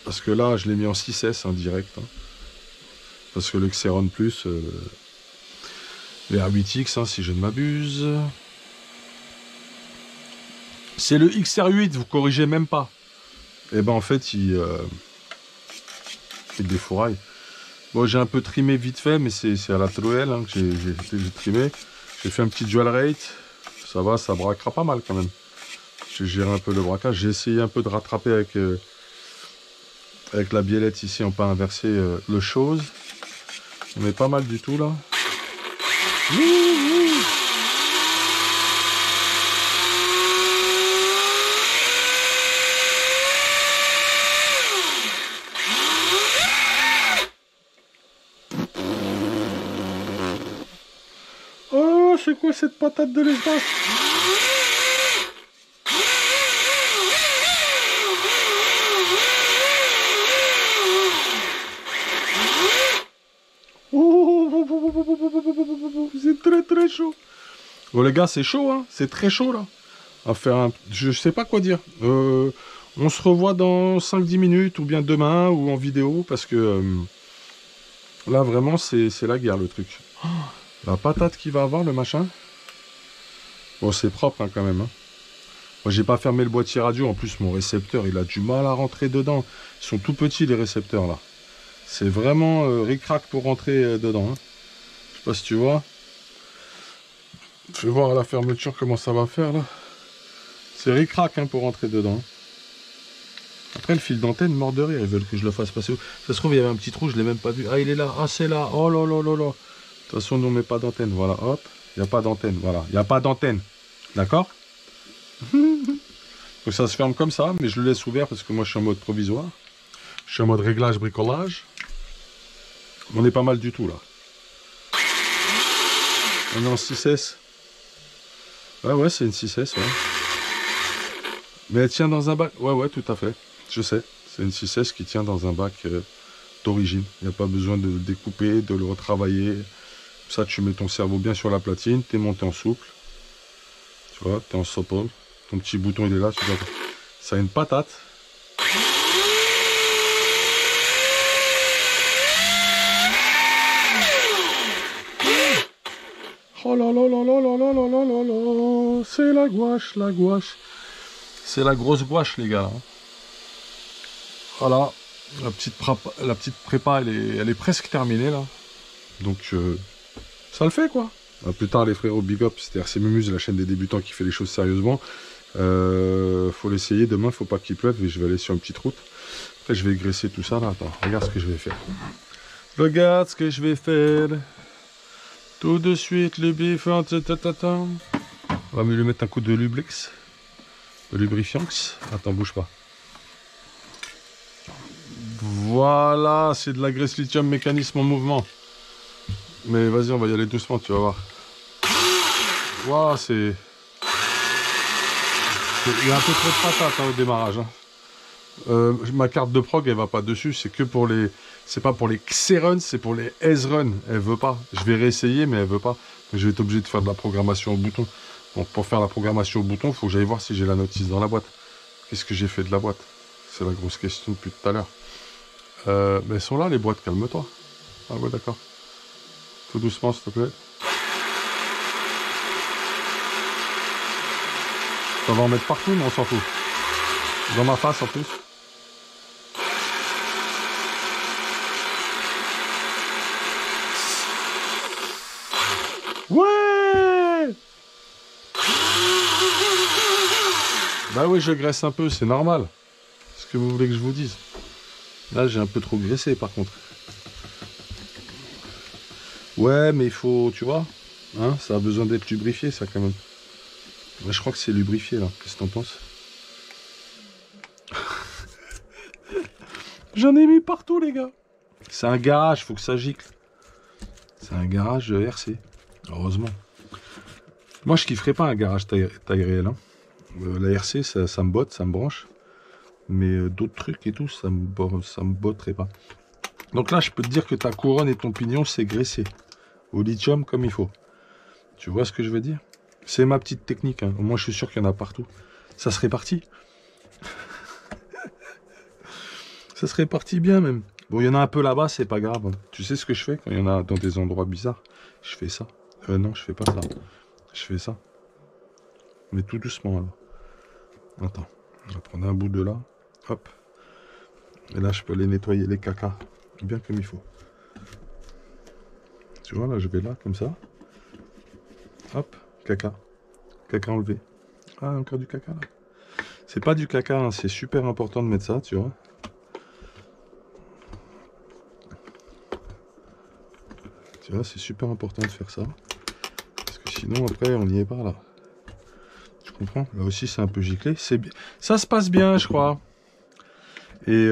Parce que là, je l'ai mis en 6S en direct. Hein. Parce que le Xeron Plus, Les R8X, hein, si je ne m'abuse. C'est le XR8, vous corrigez même pas. Et ben en fait, il fait des fourrailles. Bon, j'ai un peu trimé vite fait, mais c'est à la truelle hein, que j'ai trimé. J'ai fait un petit dual rate. Ça va, ça braquera pas mal quand même. J'ai géré un peu le braquage. J'ai essayé un peu de rattraper avec la biellette ici en pas inversé le chose. On est pas mal du tout là. Oh, c'est quoi cette patate de l'espace? C'est très chaud. Bon les gars, c'est chaud, hein, c'est très chaud là. À faire un... Je sais pas quoi dire. On se revoit dans 5-10 minutes ou bien demain ou en vidéo parce que là vraiment c'est la guerre le truc. Oh, la patate qu'il va avoir le machin. Bon c'est propre hein, quand même. Hein. Moi j'ai pas fermé le boîtier radio, en plus mon récepteur il a du mal à rentrer dedans. Ils sont tout petits les récepteurs là. C'est vraiment ric-rac pour rentrer dedans. Hein. Je sais pas si tu vois. Je vais voir à la fermeture comment ça va faire là. C'est ric-rac hein, pour rentrer dedans. Après le fil d'antenne mort de rire, ils veulent que je le fasse passer où. Ça se trouve il y avait un petit trou, je l'ai même pas vu. Ah il est là, ah c'est là, oh là là là là. De toute façon nous on met pas d'antenne, voilà, hop. Il n'y a pas d'antenne, voilà, il n'y a pas d'antenne. D'accord. Donc ça se ferme comme ça, mais je le laisse ouvert parce que moi je suis en mode provisoire. Je suis en mode réglage, bricolage. On est pas mal du tout là. On est en 6S. Ouais, c'est une 6S, ouais. Mais elle tient dans un bac. Ouais, tout à fait. Je sais. C'est une 6S qui tient dans un bac d'origine. Il n'y a pas besoin de le découper, de le retravailler. Ça, tu mets ton cerveau bien sur la platine. Tu es monté en souple. Tu vois, tu es en supple. Ton petit bouton, il est là. Tu vois. Ça a une patate. Oh là là là là là là là là là là. C'est la gouache, la gouache. C'est la grosse gouache, les gars. Là. Voilà. La petite prépa, elle est presque terminée, là. Donc, ça le fait, quoi. Plus tard, les frérots Big Up, c'était RC Mumuse, la chaîne des débutants qui fait les choses sérieusement. Faut l'essayer. Demain, faut pas qu'il pleuve. Et je vais aller sur une petite route. Après, je vais graisser tout ça, là. Attends, regarde ce que je vais faire. Regarde ce que je vais faire. Tout de suite, le bif. On va lui mettre un coup de lubrix. De lubrifiance. Attends, bouge pas. Voilà, c'est de la graisse lithium mécanisme en mouvement. Mais vas-y, on va y aller doucement, tu vas voir. Waouh, c'est... Il y a un peu trop de patate hein, au démarrage. Hein. Ma carte de prog, elle va pas dessus. C'est que pour les... C'est pas pour les Xeruns, c'est pour les S-Run. Elle veut pas. Je vais réessayer, mais elle veut pas. Donc, je vais être obligé de faire de la programmation au bouton. Donc pour faire la programmation au bouton, il faut que j'aille voir si j'ai la notice dans la boîte. Qu'est-ce que j'ai fait de la boîte? C'est la grosse question depuis tout à l'heure. Mais elles sont là les boîtes, calme-toi. Ah ouais d'accord. Tout doucement s'il te plaît. Ça va en mettre partout mais on s'en fout. Dans ma face en plus. Ouais. Bah oui je graisse un peu, c'est normal. Qu'est-ce que vous voulez que je vous dise? Là j'ai un peu trop graissé par contre. Ouais mais il faut, tu vois, hein, ça a besoin d'être lubrifié ça quand même. Ouais, je crois que c'est lubrifié là, qu'est-ce que t'en penses? J'en ai mis partout les gars. C'est un garage, faut que ça gicle. C'est un garage RC, heureusement. Moi je kifferais pas un garage taille réelle. Hein. La RC ça me botte, ça me branche. Mais d'autres trucs et tout, ça me botterait pas. Donc là je peux te dire que ta couronne et ton pignon c'est graissé. Au lithium comme il faut. Tu vois ce que je veux dire? C'est ma petite technique, hein. Au moins je suis sûr qu'il y en a partout. Ça serait parti. Ça serait parti bien même. Bon, il y en a un peu là-bas, c'est pas grave. Hein. Tu sais ce que je fais quand il y en a dans des endroits bizarres? Je fais ça. Non, je fais pas ça. Je fais ça. Mais tout doucement alors. Attends, on va prendre un bout de là. Hop. Et là, je peux les nettoyer les cacas. Bien comme il faut. Tu vois, là, je vais là, comme ça. Hop, caca. Caca enlevé. Ah, encore du caca là. C'est pas du caca, hein, c'est super important de mettre ça, tu vois. Tu vois, c'est super important de faire ça. Parce que sinon, après, on n'y est pas là. Tu comprends? Là aussi, c'est un peu giclé. C'est bien. Ça se passe bien, je crois. Et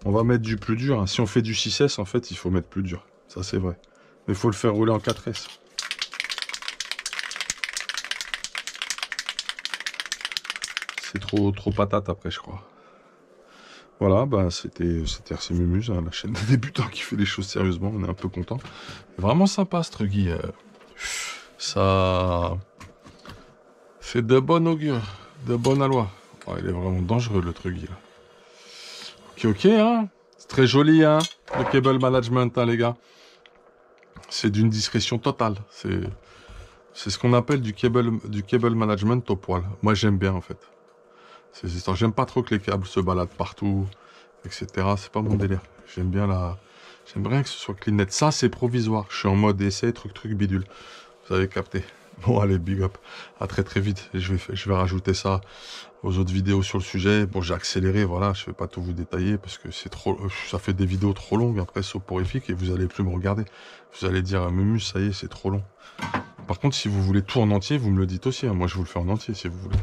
on va mettre du plus dur. Hein. Si on fait du 6S, en fait, il faut mettre plus dur. Ça, c'est vrai. Mais il faut le faire rouler en 4S. C'est trop patate après, je crois. Voilà, bah c'était RC Mumuse, hein, la chaîne des débutants qui fait les choses sérieusement. On est un peu content. Vraiment sympa ce truc. Ça fait de bon augure, de bonne aloi. Oh, il est vraiment dangereux le truc là. Ok, hein. C'est très joli, hein, le cable management, hein, les gars. C'est d'une discrétion totale. C'est ce qu'on appelle du cable management au poil. Moi, j'aime bien, en fait. J'aime pas trop que les câbles se baladent partout, etc. C'est pas mon délire. J'aime bien que ce soit clean net. Ça, c'est provisoire. Je suis en mode essai, truc bidule. Vous avez capté. Bon, allez, big up. À très vite. Et je vais rajouter ça aux autres vidéos sur le sujet. Bon, j'ai accéléré, voilà. Je vais pas tout vous détailler parce que ça fait des vidéos trop longues, après soporifiques, et vous allez plus me regarder. Vous allez dire, Mumus, ça y est, c'est trop long. Par contre, si vous voulez tout en entier, vous me le dites aussi. Hein. Moi, je vous le fais en entier si vous voulez.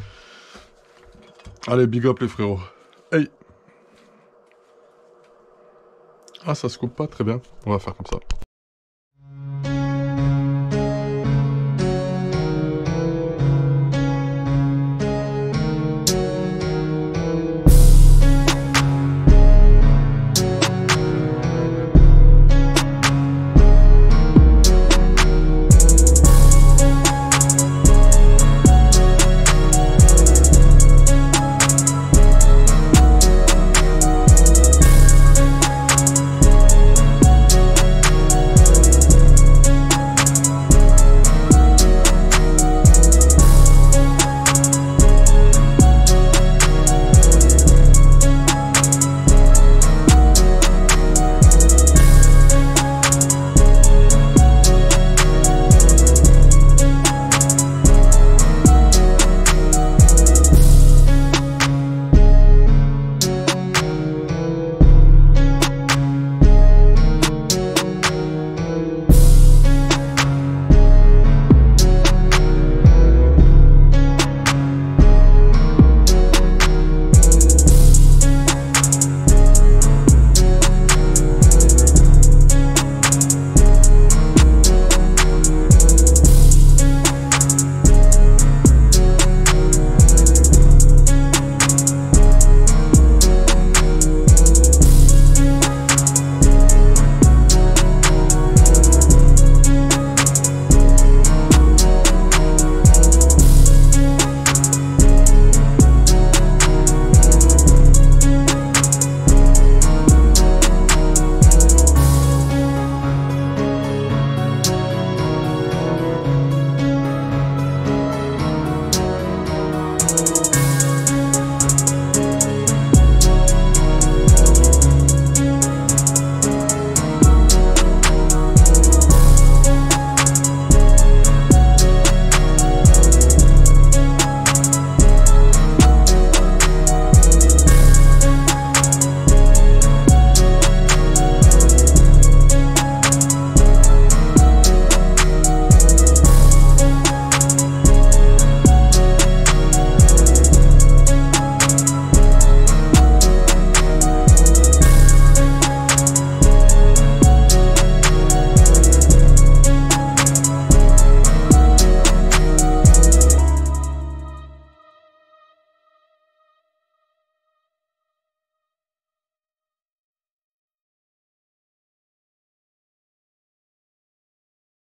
Allez, big up les frérots. Hey! Ah, ça se coupe pas, très bien. On va faire comme ça.